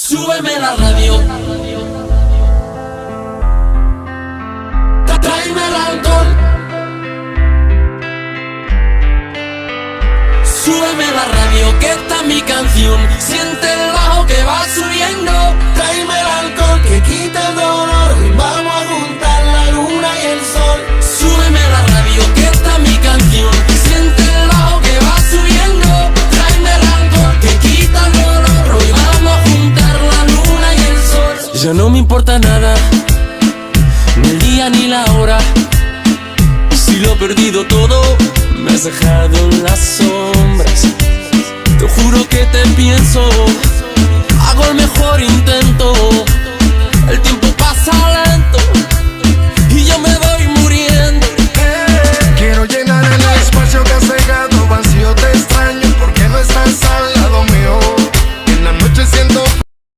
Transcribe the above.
Súbeme la radio, tráeme el alcohol. Súbeme la radio, que esta es mi canción. Siente el bajo que va subiendo. Tráeme el alcohol que quita el dolor. Y vamos a juntar la luna y el sol. Súbeme la radio, que esta es mi canción. Siente el bajo que va subiendo. Tráeme el alcohol que quita el dolor. Hoy vamos a juntar la luna y el sol. Ya no me importa nada, ni el día ni la hora. Si lo he perdido todo, me has dejado en las sombras. Te juro que te pienso